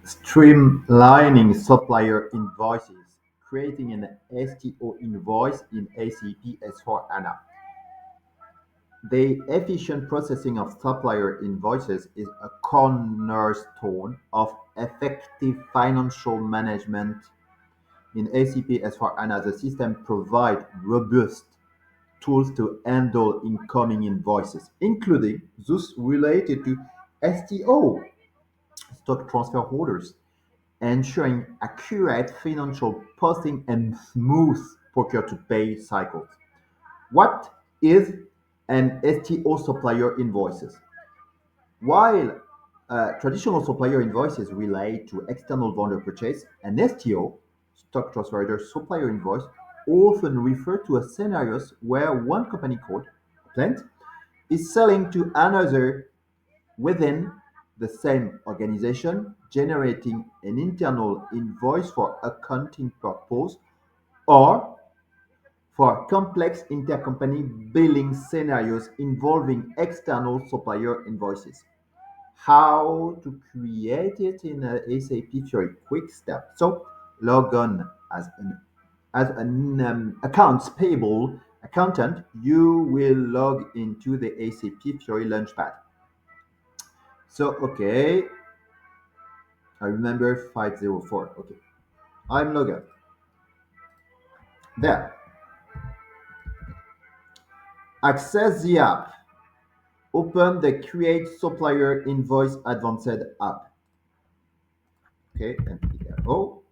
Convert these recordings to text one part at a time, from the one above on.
Streamlining supplier invoices, creating an STO invoice in SAP S/4HANA. The efficient processing of supplier invoices is a cornerstone of effective financial management in SAP S/4HANA. The system provides robust tools to handle incoming invoices, including those related to STO, stock transfer orders, ensuring accurate financial posting and smooth procure-to-pay cycles. What is an STO supplier invoices? While traditional supplier invoices relate to external vendor purchase, an STO, stock transfer order supplier invoice, often refer to a scenarios where one company code, plant, is selling to another within the same organization, generating an internal invoice for accounting purpose or for complex intercompany billing scenarios involving external supplier invoices. How to create it in a SAP Fiori? Quick step. So log on as an accounts payable accountant. You will log into the SAP Fiori Launchpad. So okay, I remember 504. Okay, I'm logged out. There, access the app. Open the Create Supplier Invoice Advanced app. Okay, and here, oh,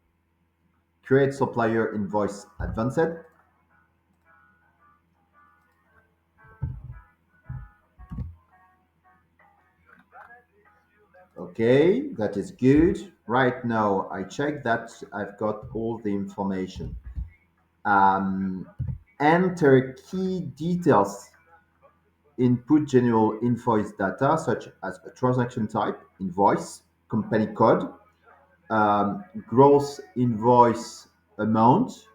Create Supplier Invoice Advanced. Okay, that is good. Right now, I check that I've got all the information. Um, Enter key details. Input general invoice data such as a transaction type, invoice, company code, gross invoice amount,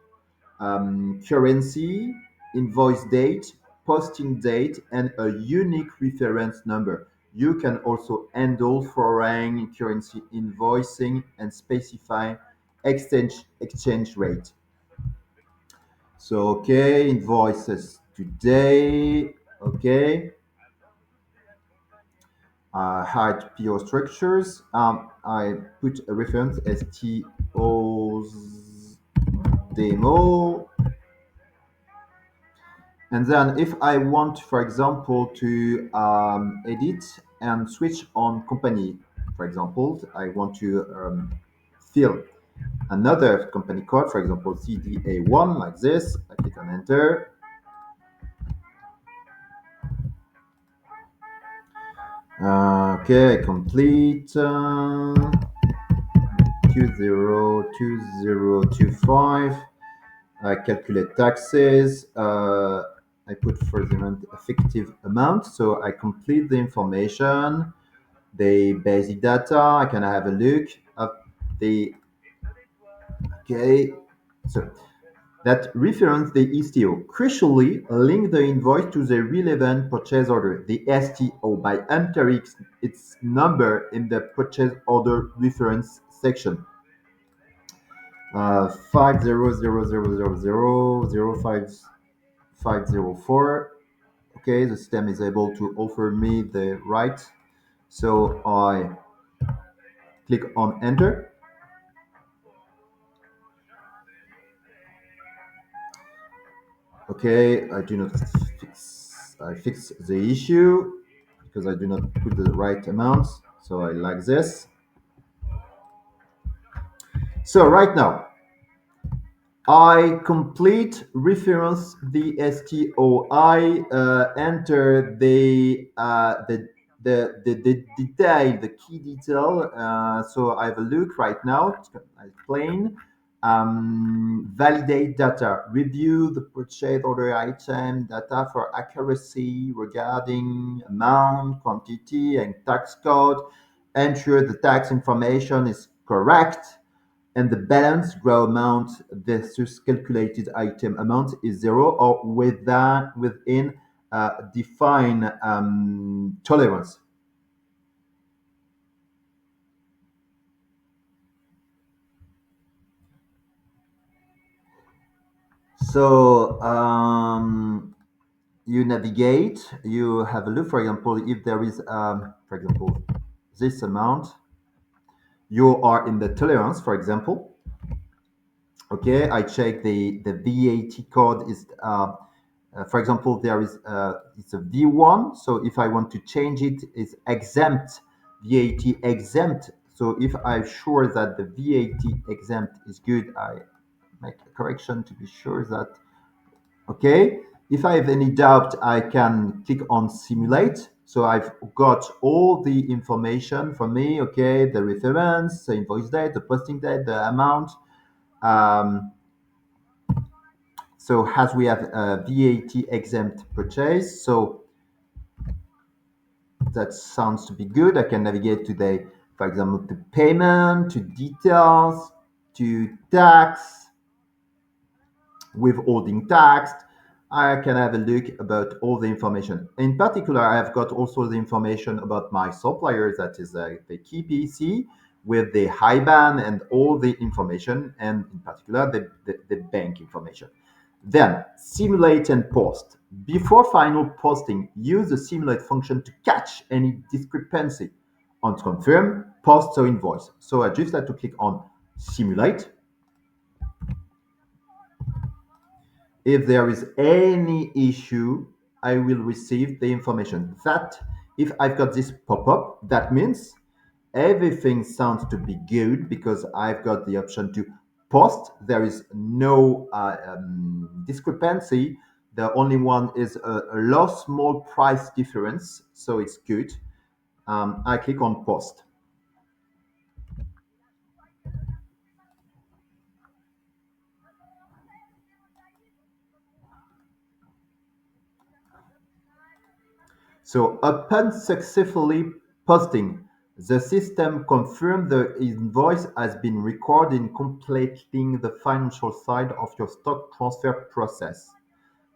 currency, invoice date, posting date, and a unique reference number. You can also handle foreign currency invoicing and specify exchange rate. So, okay, invoices today. Okay, hide PO structures. I put a reference STOs demo. And then if I want, for example, to edit and switch on company, for example, I want to fill another company code, for example, CDA1 like this. I click on enter. Okay, complete 202025. I calculate taxes. I put for the amount effective amount. So I complete the information, the basic data. I can have a look at the okay. So that reference the STO. Crucially, link the invoice to the relevant purchase order, the STO, by entering its number in the purchase order reference section. 5000000504. Okay, the system is able to offer me the right. So I click on enter. Okay, I do not fix. I fix the issue because I do not put the right amounts. So I like this. So right now, I complete reference the STO. I enter the detail, the key detail. So I have a look right now. I explain. Validate data. Review the purchase order item data for accuracy regarding amount, quantity, and tax code. Ensure the tax information is correct and the balance grow amount versus calculated item amount is zero or within define tolerance. So you navigate, you have a look, for example, if there is, for example, this amount, you are in the tolerance, for example. Okay, I check the VAT code is, for example, there is, it's a V1. So if I want to change it, it's exempt, VAT exempt. So if I'm sure that the VAT exempt is good, I make a correction to be sure that, okay. If I have any doubt, I can click on simulate. So I've got all the information for me, okay, the reference, the invoice date, the posting date, the amount. Um, so as we have a VAT exempt purchase, so that sounds to be good. I can navigate to the, for example, to payment, to details, to tax, withholding tax. I can have a look about all the information. In particular, I've got also the information about my suppliers, that is the key PC with the IBAN and all the information, and in particular, the bank information. Then simulate and post. Before final posting, use the simulate function to catch any discrepancy. On confirm, post STO invoice. So I just have to click on simulate. If there is any issue, I will receive the information. That if I've got this pop-up, that means everything sounds to be good because I've got the option to post. There is no discrepancy. The only one is a low small price difference, so it's good. I click on post. So upon successfully posting, the system confirms the invoice has been recorded, completing the financial side of your stock transfer process.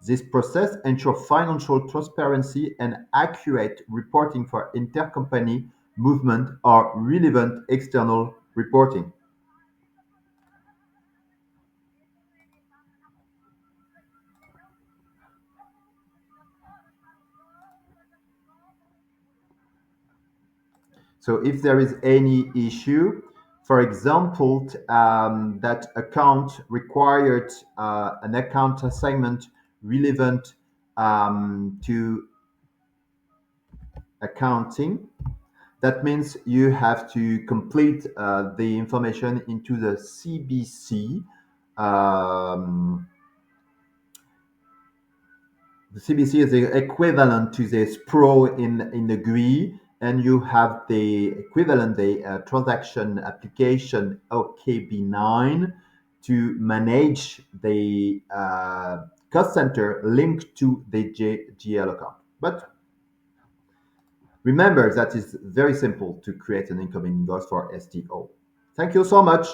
This process ensures financial transparency and accurate reporting for intercompany movement or relevant external reporting. So if there is any issue, for example, that account required an account assignment relevant to accounting, that means you have to complete the information into the CBC. Um, the CBC is the equivalent to the SPRO in the GUI, and you have the equivalent, the transaction application OKB9 to manage the cost center linked to the GL account. But remember that it's very simple to create an incoming invoice for STO. Thank you so much.